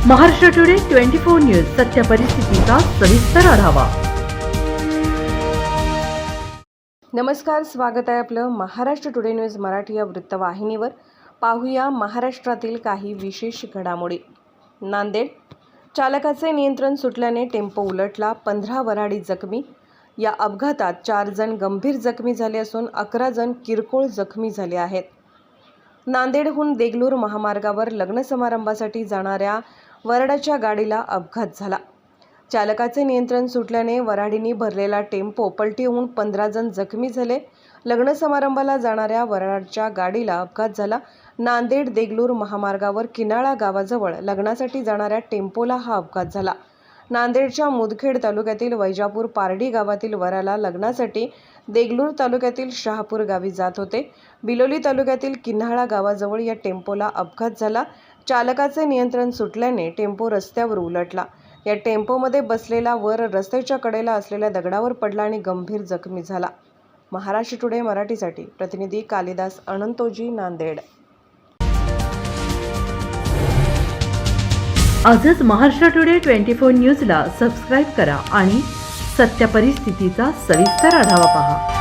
Maharashtra today 24 news सत्य परिस्थितीचा सविस्तर आढावा। नमस्कार, स्वागत आहे आपलं महाराष्ट्र टुडे न्यूज मराठी या वृत्तवाहिनीवर। पाहूया महाराष्ट्रातील काही विशेष घडामोडी। नांदेड, चालकाचे नियंत्रण सुटल्याने टेम्पो उलटला, 15 वऱ्हाडी जखमी। या अपघातात 4 जण गंभीर जखमी झाले असून 11 जण किरकोळ जखमी झाले आहेत। नांदेडहून देगलूर महामार्गावर लग्न समारंभासाठी जाणाऱ्या वऱ्हाडाच्या गाडीला अपघात झाला। चालकाचे नियंत्रण सुटल्याने वऱ्हाडींनी भरलेला टेम्पो पलटी होऊन 15 जण जखमी झाले। लग्न समारंभाला जाणाऱ्या वऱ्हाडच्या गाडीला अपघात झाला। नांदेड देगलूर महामार्गावर किनाळा गावाजवळ लग्नासाठी जाणाऱ्या टेम्पोला हा अपघात झाला। नांदेडच्या मुदखेड तालुक्यातील वैजापूर पारडी गावातील वराला लग्नासाठी देगलूर तालुक्यातील शहापूर गावी जात होते। बिलोली तालुक्यातील किन्हाळा गावाजवळ या टेम्पोला अपघात झाला। चालकाचे नियंत्रण सुटल्याने टेम्पो रस्त्यावर उलटला। या टेम्पोमध्ये बसलेला वर रस्त्याच्या कडेला असलेल्या दगडावर पडला आणि गंभीर जखमी झाला। महाराष्ट्र टुडे मराठीसाठी प्रतिनिधी कालिदास अनंतोजी, नांदेड। आजच महाराष्ट्र टुडे 24 न्यूजला सबस्क्राईब करा आणि सत्य परिस्थितीचा सविस्तर आढावा पहा।